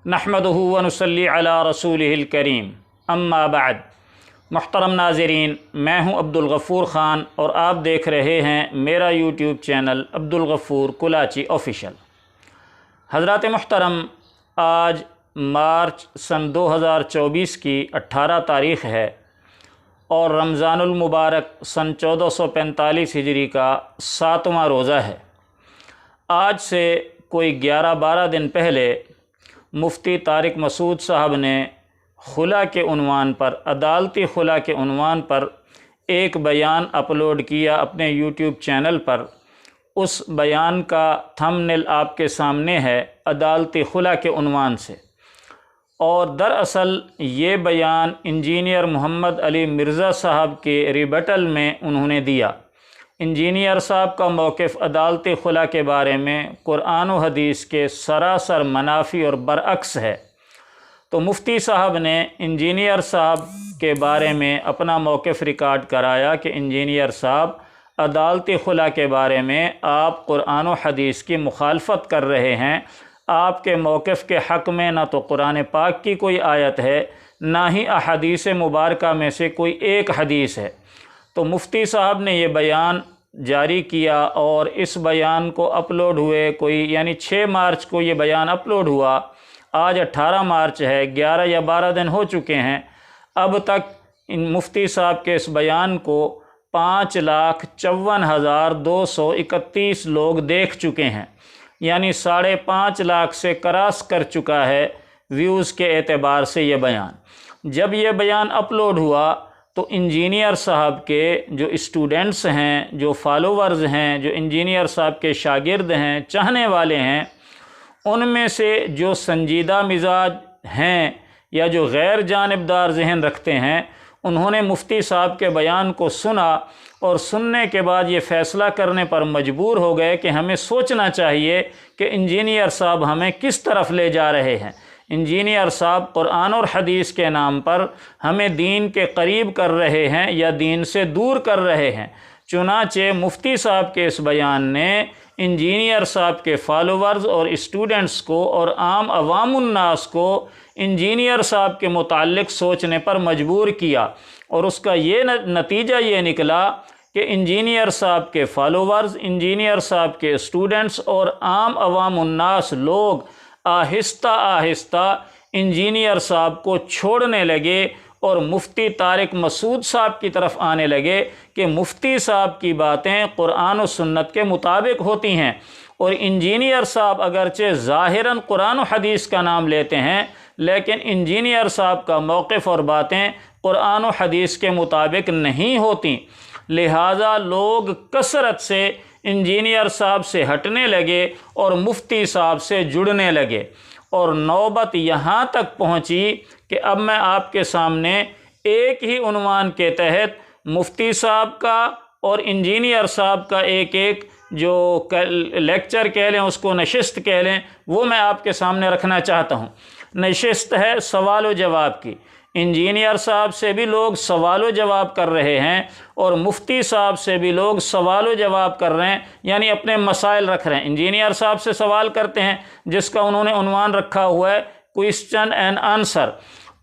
नहमदुहु व नुसल्ली अला रसूलिहिल करीम, अम्मा बाद। मुहतरम नाज़रीन, मैं हूं अब्दुल गफ़ूर ख़ान और आप देख रहे हैं मेरा YouTube channel Abdul Ghafoor Kulachi official. हज़रात मुहतरम, आज मार्च सन 2024 की 18 तारीख़ है और रमज़ानुल मुबारक सन 1445 हिजरी का 7वां रोज़ा है। आज से कोई 11-12 दिन पहले मुफ्ती तारिक मसूद साहब ने खुला के उन्वान पर, अदालती खुला के उन्वान पर एक बयान अपलोड किया अपने यूट्यूब चैनल पर। उस बयान का थंबनेल आपके सामने है, अदालती खुला के उन्वान से। और दरअसल ये बयान इंजीनियर मोहम्मद अली मिर्ज़ा साहब के रिबटल में उन्होंने दिया। इंजीनियर साहब का मौक़िफ़ अदालती खुला के बारे में कुरान व हदीस के सरासर मनाफी और बरअक्स है। तो मुफ्ती साहब ने इंजीनियर साहब के बारे में अपना मौक़िफ़ रिकॉर्ड कराया कि इंजीनियर साहब, अदालती खुला के बारे में आप कुरान व हदीस की मुखालफत कर रहे हैं। आपके मौक़िफ़ के हक़ में ना तो कुरान पाक की कोई आयत है, ना ही अहदीस मुबारका में से कोई एक हदीस है। तो मुफ्ती साहब ने ये बयान जारी किया और इस बयान को अपलोड हुए यानी 6 मार्च को ये बयान अपलोड हुआ। आज 18 मार्च है, 11 या 12 दिन हो चुके हैं। अब तक इन मुफ्ती साहब के इस बयान को 5,54,231 लोग देख चुके हैं, यानी 5.5 लाख से क्रॉस कर चुका है व्यूज़ के एतबार से ये बयान। जब ये बयान अपलोड हुआ तो इंजीनियर साहब के जो स्टूडेंट्स हैं, जो फॉलोवर्स हैं, जो इंजीनियर साहब के शागिर्द हैं, चाहने वाले हैं, उनमें से जो संजीदा मिजाज हैं या जो गैर जानिबदार जहन रखते हैं, उन्होंने मुफ्ती साहब के बयान को सुना और सुनने के बाद ये फ़ैसला करने पर मजबूर हो गए कि हमें सोचना चाहिए कि इंजीनियर साहब हमें किस तरफ ले जा रहे हैं। इंजीनियर साहब कुरान और हदीस के नाम पर हमें दीन के करीब कर रहे हैं या दीन से दूर कर रहे हैं। चुनाचे मुफ्ती साहब के इस बयान ने इंजीनियर साहब के फॉलोवर्स और स्टूडेंट्स को और आम अवामुन्नास को इंजीनियर साहब के मुताल्लिक़ सोचने पर मजबूर किया। और उसका ये नतीजा ये निकला कि इंजीनियर साहब के फॉलोवर्स, इंजीनियर साहब के स्टूडेंट्स और आम अवामुन्नास लोग आहिस्ता आहिस्ता इंजीनियर साहब को छोड़ने लगे और मुफ्ती तारिक मसूद साहब की तरफ आने लगे कि मुफ्ती साहब की बातें कुरान और सुन्नत के मुताबिक होती हैं। और इंजीनियर साहब अगरचे ज़ाहिरन कुरान और हदीस का नाम लेते हैं, लेकिन इंजीनियर साहब का मौक़िफ़ और बातें कुरान और हदीस के मुताबिक नहीं होती। लिहाजा लोग कसरत से इंजीनियर साहब से हटने लगे और मुफ्ती साहब से जुड़ने लगे। और नौबत यहाँ तक पहुँची कि अब मैं आपके सामने एक ही उन्वान के तहत मुफ्ती साहब का और इंजीनियर साहब का एक जो लेक्चर कह लें, उसको नशिस्त कह लें, वो मैं आपके सामने रखना चाहता हूँ। नशिस्त है सवाल व जवाब की। इंजीनियर साहब से भी लोग सवाल व जवाब कर रहे हैं और मुफ्ती साहब से भी लोग सवाल व जवाब कर रहे हैं, यानी अपने मसाइल रख रहे हैं। इंजीनियर साहब से सवाल करते हैं जिसका उन्होंने उन्वान रखा हुआ है क्वेश्चन एंड आंसर।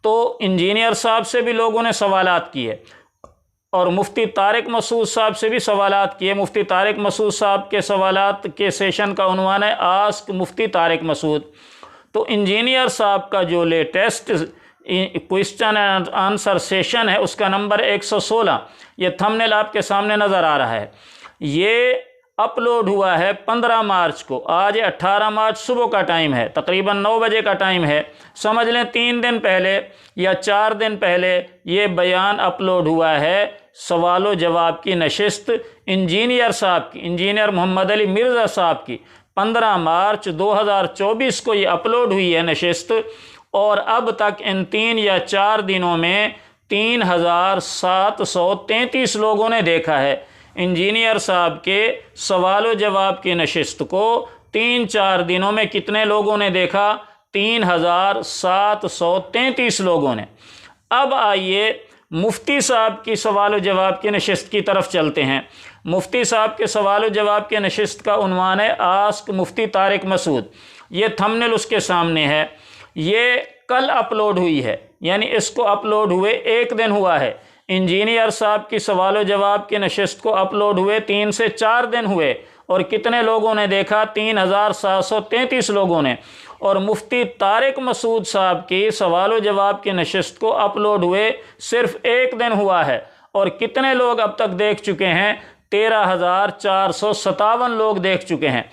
तो इंजीनियर साहब से भी लोगों ने सवालात किए और मुफ्ती तारिक मसूद साहब से भी सवालात किए। मुफ्ती तारिक मसूद साहब के सवालात के सेशन का उन्वान है आस्क मुफ्ती तारिक मसूद। तो इंजीनियर साहब का जो latest question and answer session है उसका नंबर 116, ये थंबनेल आपके सामने नज़र आ रहा है। ये अपलोड हुआ है 15 मार्च को। आज 18 मार्च सुबह का टाइम है, तकरीबन 9 बजे का टाइम है। समझ लें 3 दिन पहले या 4 दिन पहले ये बयान अपलोड हुआ है। सवाल व जवाब की नशिस्त इंजीनियर साहब की, इंजीनियर मोहम्मद अली मिर्ज़ा साहब की 15 मार्च 2024 को ये अपलोड हुई है नशिस्त। और अब तक इन 3 या 4 दिनों में 3,733 लोगों ने देखा है। इंजीनियर साहब के सवाल व जवाब की नशिस्त को 3-4 दिनों में कितने लोगों ने देखा? 3,733 लोगों ने। अब आइए मुफ्ती साहब की सवाल व जवाब की नशिस्त की तरफ चलते हैं। मुफ्ती साहब के सवाल व जवाब के नशिस्त का उन्वान है आस्क मुफ्ती तारिक मसूद। ये थंबनेल उसके सामने है। یہ کل اپلوڈ ہوئی ہے، یعنی اس کو اپلوڈ ہوئے 1 دن ہوا ہے۔ انجینئر صاحب کی سوال و جواب کی نشست کو اپلوڈ ہوئے 3 سے 4 دن ہوئے، اور کتنے لوگوں نے دیکھا؟ 3733 لوگوں نے۔ اور مفتی طارق مسعود صاحب کی سوال و جواب کی نشست کو اپلوڈ ہوئے صرف 1 دن ہوا ہے، اور کتنے لوگ اب تک دیکھ چکے ہیں؟ 13,457 لوگ دیکھ چکے ہیں۔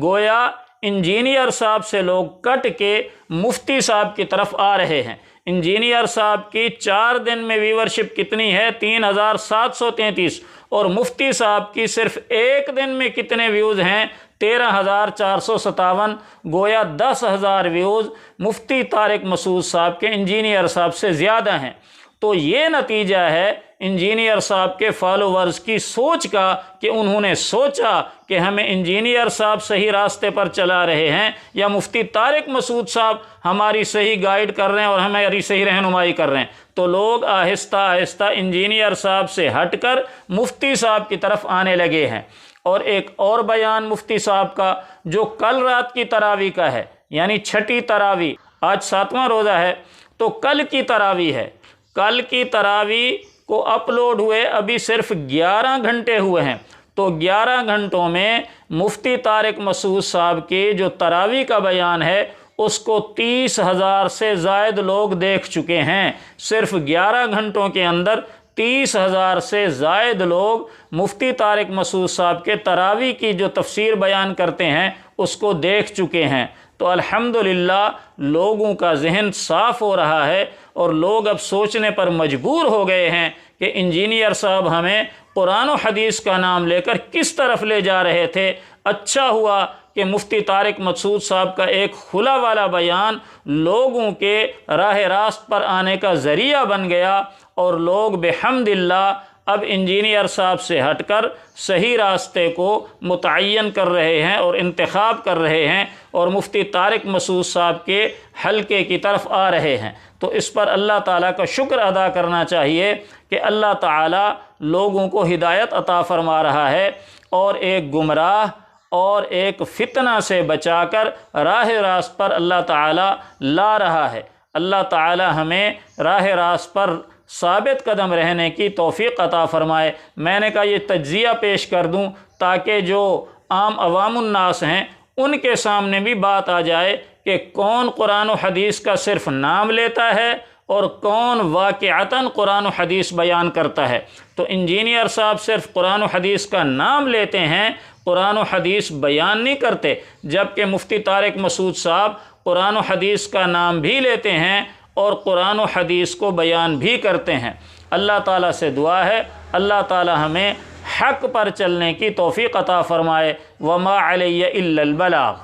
گویا انجینئر صاحب سے لوگ کٹ کے مفتی صاحب کی طرف آ رہے ہیں۔ انجینئر صاحب کی 4 دن میں ویورشپ کتنی ہے؟ 3733، اور مفتی صاحب کی صرف 1 دن میں کتنے ویوز ہیں؟ 13,457۔ گویا 10,000 ویوز مفتی طارق مسعود صاحب کے انجینئر صاحب سے زیادہ ہیں۔ تو یہ نتیجہ ہے انجینئر صاحب کے فالوورز کی سوچ کا، کہ انہوں نے سوچا کہ ہمیں انجینئر صاحب صحیح راستے پر چلا رہے ہیں، یا مفتی طارق مسعود صاحب ہماری صحیح گائیڈ کر رہے ہیں اور ہماری صحیح رہنمائی کر رہے ہیں۔ تو لوگ آہستہ آہستہ انجینئر صاحب سے ہٹ کر مفتی صاحب کی طرف آنے لگے ہیں۔ اور ایک اور بیان مفتی صاحب کا جو کل رات کی تراویح کا ہے، یعنی چھٹی تراویح، آج 7واں روزہ ہے تو کل کی تراویح ہے۔ کل کی تراویح کو اپلوڈ ہوئے ابھی صرف 11 گھنٹے ہوئے ہیں، تو 11 گھنٹوں میں مفتی طارق مسعود صاحب کی جو تراویح کا بیان ہے اس کو 30,000 سے زائد لوگ دیکھ چکے ہیں۔ صرف 11 گھنٹوں کے اندر 30,000 سے زائد لوگ مفتی طارق مسعود صاحب کے تراویح کی جو تفسیر بیان کرتے ہیں اس کو دیکھ چکے ہیں۔ تو الحمدللہ لوگوں کا ذہن صاف ہو رہا ہے، اور لوگ اب سوچنے پر مجبور ہو گئے ہیں کہ انجینئر صاحب ہمیں قرآن و حدیث کا نام لے کر کس طرف لے جا رہے تھے۔ اچھا ہوا کہ مفتی طارق مسعود صاحب کا ایک کھلا والا بیان لوگوں کے راہ راست پر آنے کا ذریعہ بن گیا، اور لوگ بحمدللہ اب انجینئر صاحب سے ہٹ کر صحیح راستے کو متعین کر رہے ہیں اور انتخاب کر رہے ہیں، اور مفتی طارق مسعود صاحب کے حلقے کی طرف آ رہے ہیں۔ تو اس پر اللہ تعالیٰ کا شکر ادا کرنا چاہیے کہ اللہ تعالیٰ لوگوں کو ہدایت عطا فرما رہا ہے، اور ایک گمراہ اور ایک فتنہ سے بچا کر راہ راست پر اللہ تعالیٰ لا رہا ہے۔ اللہ تعالیٰ ہمیں راہ راست پر ثابت قدم رہنے کی توفیق عطا فرمائے۔ میں نے کہا یہ تجزیہ پیش کر دوں تاکہ جو عام عوام الناس ہیں ان کے سامنے بھی بات آ جائے کہ کون قرآن و حدیث کا صرف نام لیتا ہے اور کون واقعتاً قرآن و حدیث بیان کرتا ہے۔ تو انجینئر صاحب صرف قرآن و حدیث کا نام لیتے ہیں، قرآن و حدیث بیان نہیں کرتے، جبکہ مفتی طارق مسعود صاحب قرآن و حدیث کا نام بھی لیتے ہیں اور قرآن و حدیث کو بیان بھی کرتے ہیں۔ اللہ تعالیٰ سے دعا ہے اللہ تعالیٰ ہمیں حق پر چلنے کی توفیق عطا فرمائے۔ وما علی الا البلاغ۔